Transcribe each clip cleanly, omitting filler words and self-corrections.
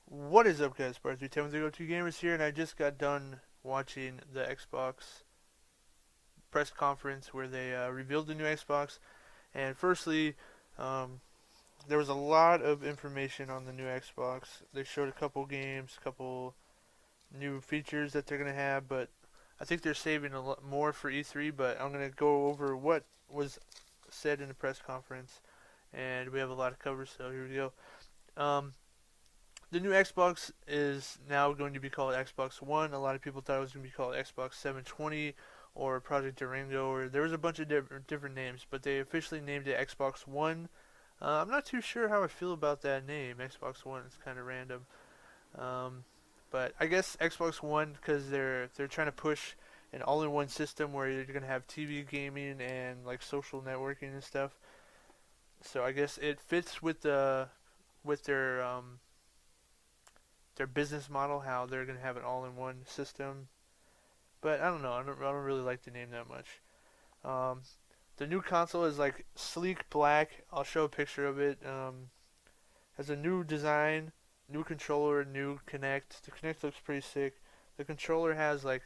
What is up, guys? Part 310 with the Go2 Gamers here, and I just got done watching the Xbox press conference where they revealed the new Xbox. And firstly, um, there was a lot of information on the new Xbox. They showed a couple games, a couple new features that they're going to have, but I think they're saving a lot more for E3. But I'm going to go over what was said in the press conference, and we have a lot to cover, so here we go. Um, the new Xbox is now going to be called Xbox One. A lot of people thought it was going to be called Xbox 720 or Project Durango, or there was a bunch of different names, but they officially named it Xbox One. I'm not too sure how I feel about that name, Xbox One. It's kind of random, um, but I guess Xbox One because they're trying to push an all-in-one system where you're going to have TV gaming and like social networking and stuff. So I guess it fits with with their business model, how they're going to have an all-in-one system. But I don't know. I don't really like the name that much. Um, the new console is like sleek black. I'll show a picture of it. Has a new design, new controller, new Kinect. The Kinect looks pretty sick. The controller has like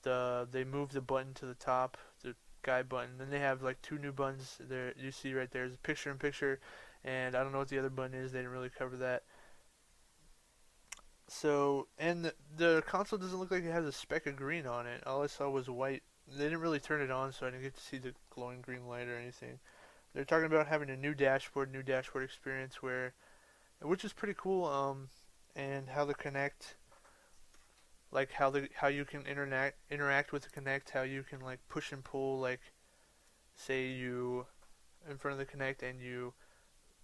they move the button to the top, the guy button. Then they have like two new buttons there. You see right there is picture in picture, and I don't know what the other button is. They didn't really cover that. So, and the console doesn't look like it has a speck of green on it. All I saw was white. They didn't really turn it on, so I didn't get to see the glowing green light or anything. They're talking about having a new dashboard experience which is pretty cool. And how the Connect, like how you can interact with the Connect, how you can like push and pull, like say you in front of the Connect and you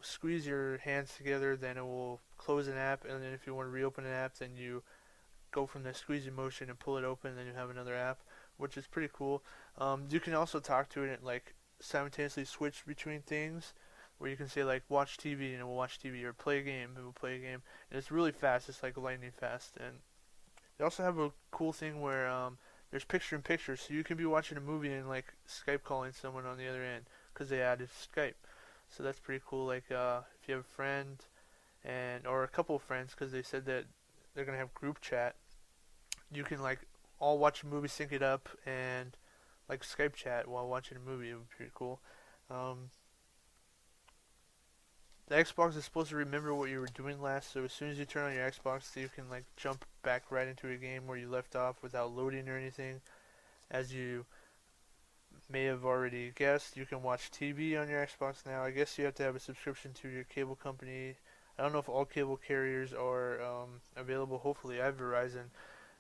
squeeze your hands together, then it will close an app, and then if you want to reopen an app, then you go from the squeezing motion and pull it open, and then you have another app, which is pretty cool. You can also talk to it and like simultaneously switch between things, where you can say like watch TV and it will watch TV, or play a game, it will play a game, and it's really fast. It's like lightning fast, and they also have a cool thing where there's picture in picture, so you can be watching a movie and like Skype calling someone on the other end because they added Skype. So that's pretty cool. Like if you have a friend and or a couple of friends, because they said that they're gonna have group chat, you can like all watch a movie, sync it up, and like Skype chat while watching a movie. It would be pretty cool. Um, the Xbox is supposed to remember what you were doing last, so as soon as you turn on your Xbox, you can like jump back right into a game where you left off without loading or anything. As you may have already guessed, you can watch TV on your Xbox now. I guess you have to have a subscription to your cable company. I don't know if all cable carriers are available. Hopefully, I have Verizon,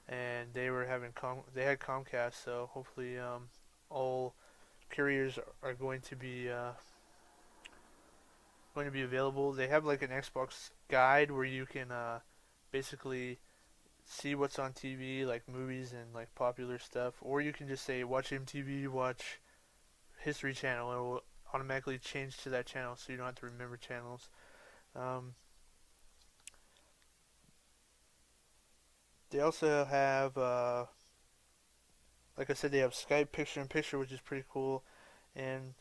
and they had Comcast, so hopefully all carriers are going to be available. They have like an Xbox guide where you can basically see what's on TV, like movies and like popular stuff, or you can just say watch MTV, watch History Channel, and it will automatically change to that channel, so you don't have to remember channels. Um, they also have, like I said, they have Skype picture in picture, which is pretty cool, and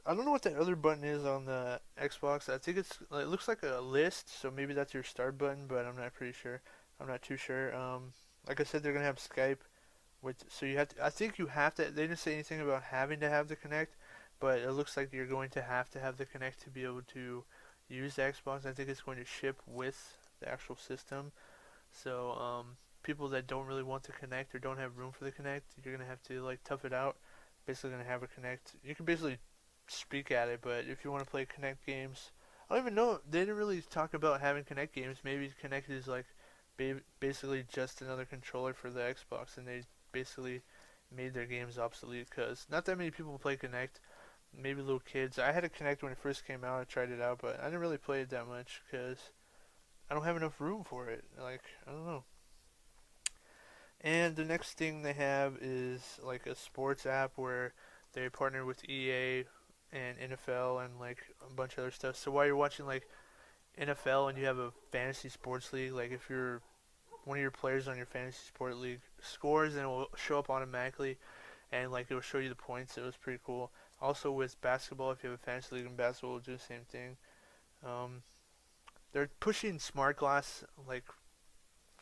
I don't know what that other button is on the Xbox. I think it looks like a list, so maybe that's your start button, but I'm not pretty sure. I'm not too sure. Like I said, they're gonna have Skype, which so you have to. I think you have to. They didn't say anything about having to have the Connect, but it looks like you're going to have the Connect to be able to use the Xbox. I think it's going to ship with the actual system. So people that don't really want to connect or don't have room for the Connect, you're gonna have to like tough it out. Basically, gonna have a Connect. You can basically speak at it, but if you want to play Connect games, I don't even know. They didn't really talk about having Connect games. Maybe Connect is like basically just another controller for the Xbox, and they basically made their games obsolete because not that many people play Connect. Maybe little kids. I had a Connect when it first came out. I tried it out, but I didn't really play it that much because I don't have enough room for it. Like I don't know. And the next thing they have is like a sports app where they partner with EA and NFL and like a bunch of other stuff. So while you're watching like NFL and you have a fantasy sports league, like if you're one of your players on your fantasy sport league scores, then it will show up automatically and like it will show you the points. It was pretty cool. Also with basketball, if you have a fantasy league in basketball, it'll do the same thing. Um, they're pushing smart glass, like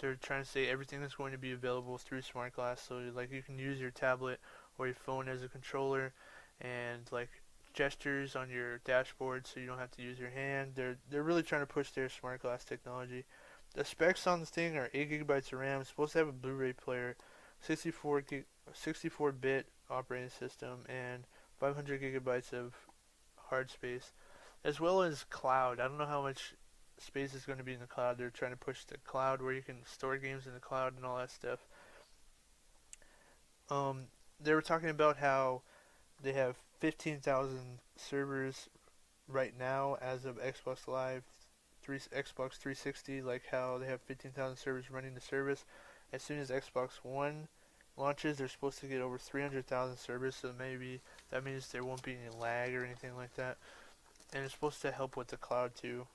they're trying to say everything is going to be available through smart glass. So like you can use your tablet or your phone as a controller, and like gestures on your dashboard, so you don't have to use your hand. They're really trying to push their smart glass technology. The specs on this thing are 8 gigabytes of RAM. It's supposed to have a Blu-ray player, 64-bit operating system, and 500 gigabytes of hard space, as well as cloud. I don't know how much space is going to be in the cloud. They're trying to push the cloud where you can store games in the cloud and all that stuff. Um, they were talking about how they have 15,000 servers right now as of Xbox Live, Xbox 360. Like how they have 15,000 servers running the service. As soon as Xbox One launches, they're supposed to get over 300,000 servers. So maybe that means there won't be any lag or anything like that. And it's supposed to help with the cloud too.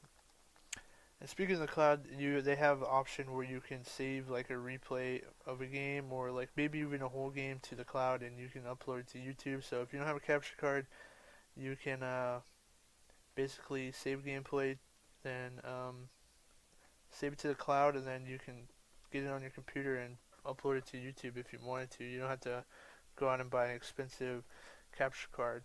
And speaking of the cloud, they have an option where you can save like a replay of a game or like maybe even a whole game to the cloud, and you can upload it to YouTube. So if you don't have a capture card, you can basically save gameplay, then save it to the cloud, and then you can get it on your computer and upload it to YouTube if you wanted to. You don't have to go out and buy an expensive capture card.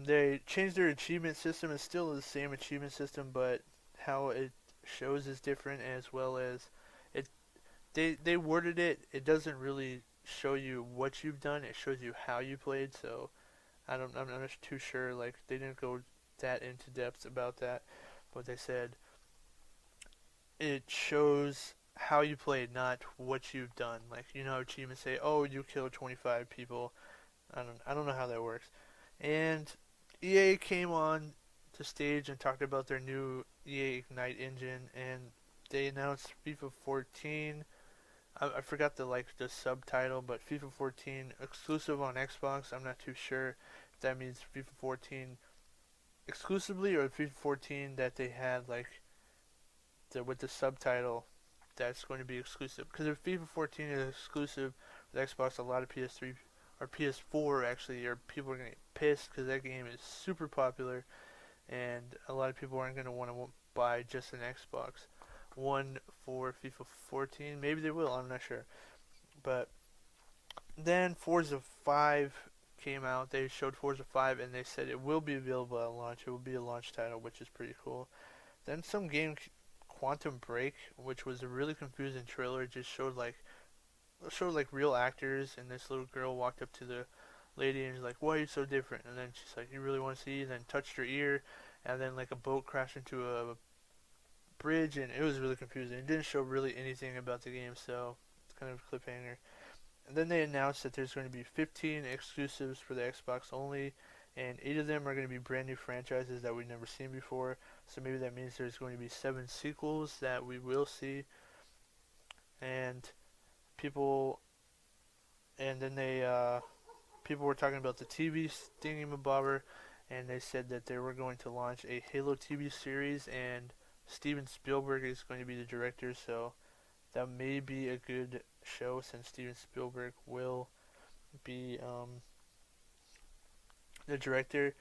They changed their achievement system. It's still the same achievement system, but how it shows is different, as well as it. They worded it. It doesn't really show you what you've done. It shows you how you played. So I'm not too sure. Like they didn't go that into depth about that, but they said it shows how you played, not what you've done. Like you know, how achievements say, "Oh, you killed 25 people." I don't know how that works. And EA came on the stage and talked about their new EA Ignite engine, and they announced FIFA 14. I forgot the subtitle, but FIFA 14 exclusive on Xbox. I'm not too sure if that means FIFA 14 exclusively or FIFA 14 that they had like with the subtitle that's going to be exclusive. Because if FIFA 14 is exclusive with Xbox, a lot of PS3 or PS4 actually, or people are gonna get pissed because that game is super popular, and a lot of people aren't gonna want to buy just an Xbox One for FIFA 14. Maybe they will. I'm not sure. But then Forza 5 came out. They showed Forza 5, and they said it will be available at launch. It will be a launch title, which is pretty cool. Then some game, Quantum Break, which was a really confusing trailer. It just showed like real actors, and this little girl walked up to the lady and was like, "Why are you so different?" And then she's like, "You really want to see?" And then touched her ear, and then like a boat crashed into a bridge, and it was really confusing. It didn't show really anything about the game, so it's kind of a cliffhanger. And then they announced that there's going to be 15 exclusives for the Xbox only, and 8 of them are going to be brand new franchises that we've never seen before. So maybe that means there's going to be 7 sequels that we will see. And people, and then people were talking about the TV thingy-mabobber, and they said that they were going to launch a Halo TV series, and Steven Spielberg is going to be the director, so that may be a good show since Steven Spielberg will be the director.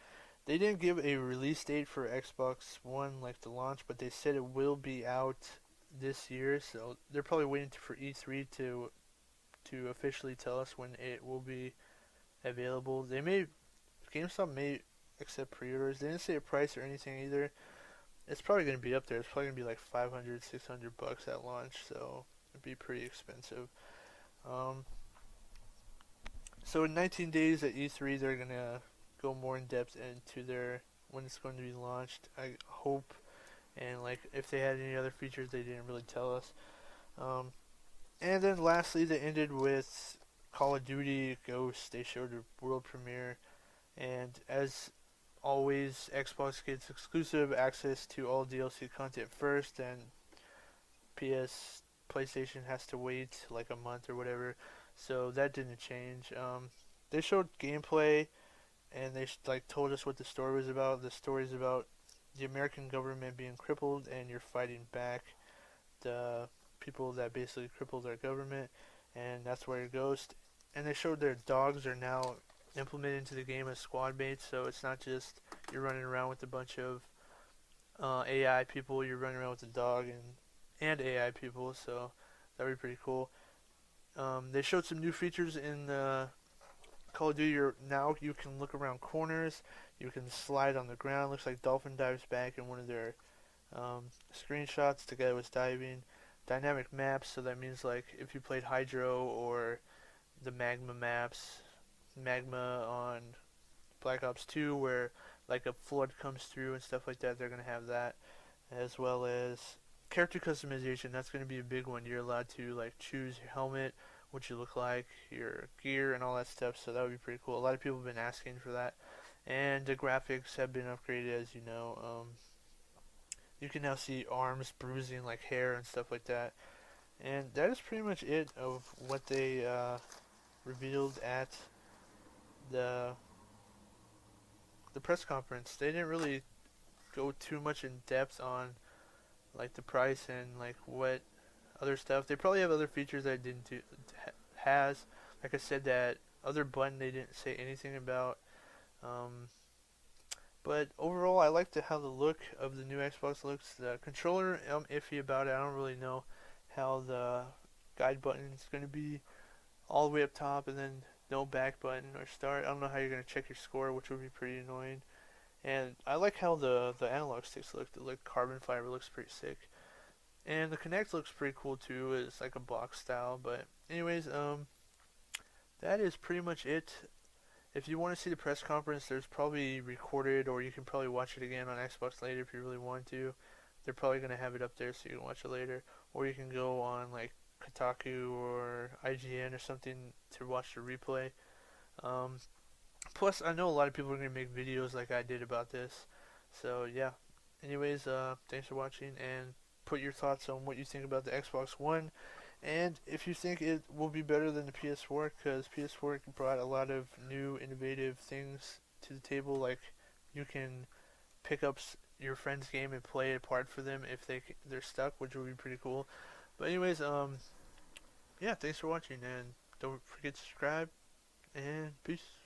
They didn't give a release date for Xbox One, like the launch, but they said it will be out this year, so they're probably waiting for E3 to officially tell us when it will be available. GameStop may accept pre-orders. They didn't say a price or anything either. It's probably going to be up there. It's probably going to be like 500, 600 bucks at launch, so it'd be pretty expensive. Um, so in 19 days at E3, they're going to go more in depth into their when it's going to be launched. I hope, and like if they had any other features, they didn't really tell us. Um, and then lastly, they ended with Call of Duty Ghosts. They showed a world premiere, and as always, Xbox gets exclusive access to all DLC content first, and PlayStation has to wait like a month or whatever. So that didn't change. They showed gameplay, and they like told us what the story was about. The story is about the American government being crippled, and you're fighting back the people that basically crippled their government, and that's where it goes. And they showed their dogs are now implemented into the game as squad mates, so it's not just you're running around with a bunch of AI people. You're running around with a dog and AI people, so that'd be pretty cool. They showed some new features in Call of Duty. Now you can look around corners. You can slide on the ground. Looks like Dolphin dives back in one of their screenshots. The guy was diving. Dynamic maps, so that means like if you played Hydro or the Magma maps, Magma on Black Ops 2, where like a flood comes through and stuff like that, they're gonna have that, as well as character customization. That's gonna be a big one. You're allowed to like choose your helmet, what you look like, your gear, and all that stuff. So that would be pretty cool. A lot of people have been asking for that, and the graphics have been upgraded, as you know. You can now see arms bruising like hair and stuff like that. And that is pretty much it of what they revealed at the the press conference. They didn't really go too much in depth on like the price and like what other stuff. They probably have other features that it didn't do, has. Like I said, that other button they didn't say anything about. Um, but overall, I like how the look of the new Xbox looks. The controller, I'm iffy about it. I don't really know how the guide button is going to be all the way up top and then no back button or start. I don't know how you're going to check your score, which would be pretty annoying. And I like how the analog sticks look. The like carbon fiber looks pretty sick. And the Kinect looks pretty cool too. It's like a box style. But anyways, that is pretty much it. If you want to see the press conference, there's probably recorded, or you can probably watch it again on Xbox later if you really want to. They're probably gonna have it up there so you can watch it later, or you can go on like Kotaku or IGN or something to watch the replay. Um, Plus, I know a lot of people are gonna make videos like I did about this. So yeah. Anyways, thanks for watching, and put your thoughts on what you think about the Xbox One, and if you think it will be better than the PS4, because PS4 brought a lot of new, innovative things to the table. Like you can pick up your friend's game and play it apart for them if they're stuck, which would be pretty cool. But anyways, yeah, thanks for watching, and don't forget to subscribe, and peace.